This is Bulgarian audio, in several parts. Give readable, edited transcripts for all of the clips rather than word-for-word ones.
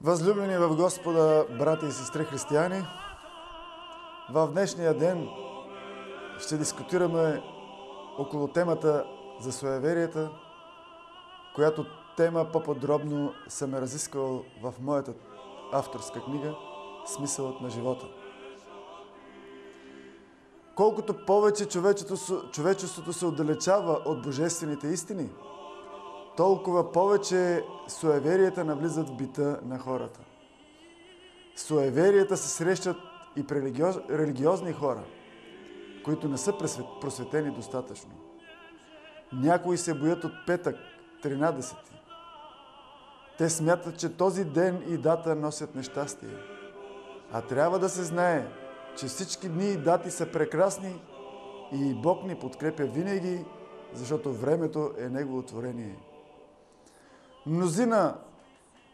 Възлюбени в Господа, брати и сестри християни, в днешния ден ще дискутираме около темата за суеверията, която тема по-подробно съм разисквал в моята авторска книга «Смисълът на живота». Колкото повече човечеството се отдалечава от божествените истини, толкова повече суеверията навлизат в бита на хората. Суеверията се срещат и при религиозни хора, които не са просветени достатъчно. Някои се боят от петък, 13. Те смятат, че този ден и дата носят нещастие. А трябва да се знае, че всички дни и дати са прекрасни и Бог ни подкрепя винаги, защото времето е Негово творение. Мнозина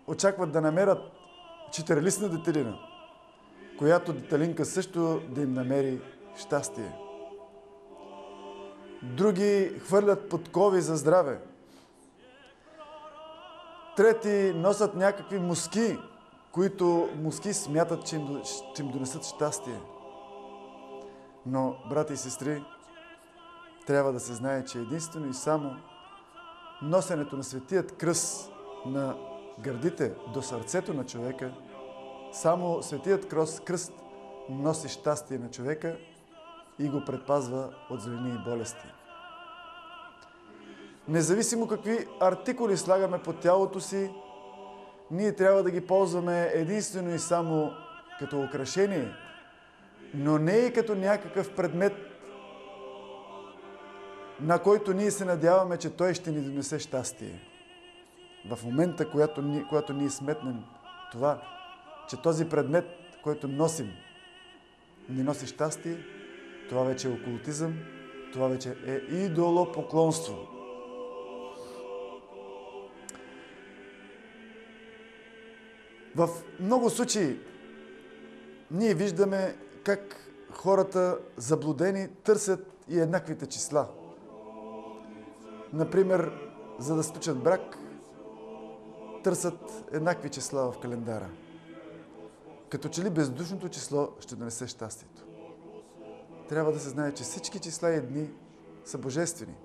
очакват да намерят четирилистна детелина, която детелинка също да им намери щастие. Други хвърлят подкови за здраве. Трети носят някакви муски, които муски смятат, че им донесат щастие. Но, брати и сестри, трябва да се знае, че единствено и само носенето на светият кръст на гърдите до сърцето на човека, само светият кръст носи щастие на човека и го предпазва от злини и болести. Независимо какви артикули слагаме по тялото си, ние трябва да ги ползваме единствено и само като украшение, но не и като някакъв предмет, на който ние се надяваме, че той ще ни донесе щастие. В момента, когато ние сметнем това, че този предмет, който носим, ни носи щастие, това вече е окултизъм, това вече е идолопоклонство. В много случаи ние виждаме как хората заблудени търсят и еднаквите числа. Например, за да сключат брак, търсят еднакви числа в календара. Като че ли бездушното число ще донесе щастието. Трябва да се знае, че всички числа и дни са божествени.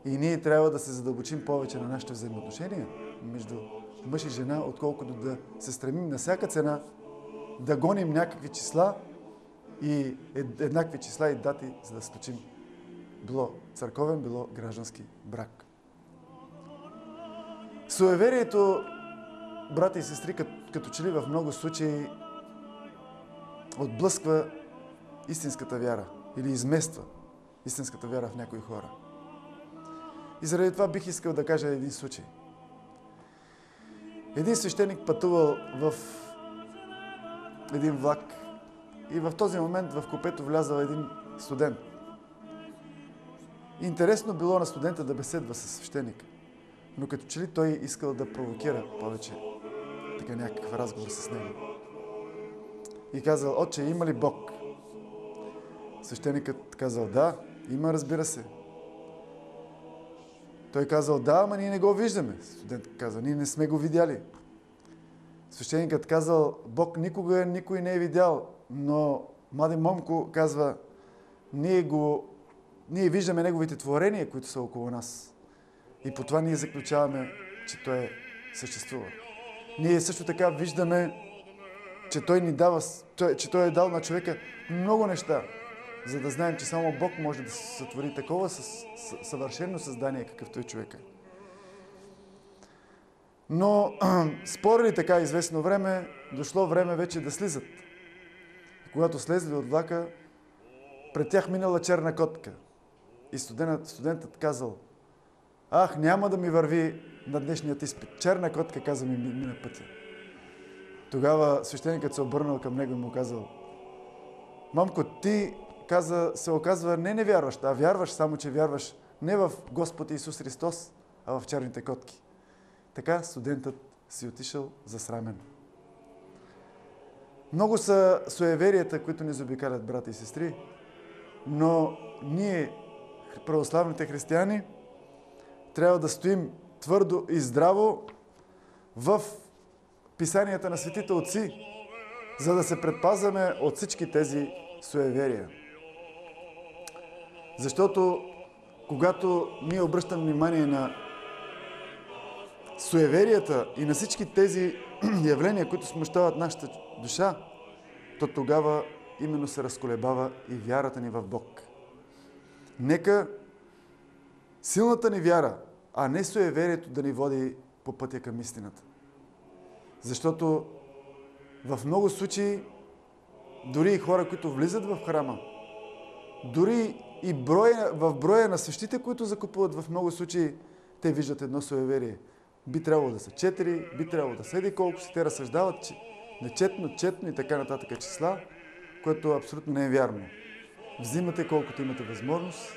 И ние трябва да се задълбочим повече на нашите взаимоотношения между мъж и жена, отколкото да се стремим на всяка цена да гоним някакви числа и еднакви числа и дати, за да сключим било църковен, било граждански брак. Суеверието, брати и сестри, като че ли в много случаи отблъсква истинската вяра или измества истинската вяра в някои хора. И заради това бих искал да кажа един случай. Един свещеник пътувал в един влак и в този момент в купето влязал един студент. Интересно било на студента да беседва с свещеника, но като че ли той искал да провокира повече така някакъв разговор с него. И казал: „Отче, има ли Бог?“ Свещеникът казал: „Да, има, разбира се.“ Той казал: „Да, ама ние не го виждаме.“ Студентът казал: „Ние не сме го видяли.“ Свещеникът казал: „Бог никога никой не е видял, но млади момко казва, ние виждаме Неговите творения, които са около нас. И по това ние заключаваме, че Той съществува. Ние също така виждаме, че Той ни дава, че Той е дал на човека много неща, за да знаем, че само Бог може да се сътвори такова съвършено създание, какъвто е човека. Но спорили така известно време, дошло време вече да слизат. И когато слезли от влака, пред тях минала черна котка. И студентът казал: „Ах, няма да ми върви на днешният изпит. Черна котка, каза ми, мина пътя.“ Тогава свещеникът се обърнал към него и му казал: „Момко, ти се оказва не вярваш, а вярваш, само че вярваш не в Господ Исус Христос, а в черните котки.“ Така студентът си отишъл засрамен. Много са суеверията, които ни заобикалят, брати и сестри, но ние, православните християни, трябва да стоим твърдо и здраво в писанията на светите отци, за да се предпазваме от всички тези суеверия. Защото когато ние обръщаме внимание на суеверията и на всички тези явления, които смущават нашата душа, то тогава именно се разколебава и вярата ни в Бог. Нека силната ни вяра, а не суеверието да ни води по пътя към истината. Защото в много случаи, дори и хора, които влизат в храма, дори и в броя на свещите, които закупуват, в много случаи те виждат едно суеверие. Би трябвало да са 4, би трябвало да седи колко си. Те разсъждават, че нечетно, четно и така нататък числа, което абсолютно не е вярно. Взимате колкото имате възможност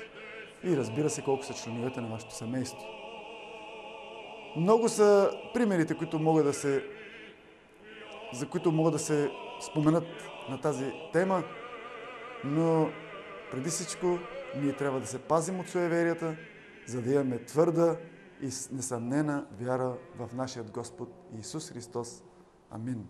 и разбира се колко са членовете на вашето семейство. Много са примерите, за които могат да се споменат на тази тема, но преди всичко ние трябва да се пазим от суеверията, за да имаме твърда и несъмнена вяра в нашия Господ Исус Христос. Амин.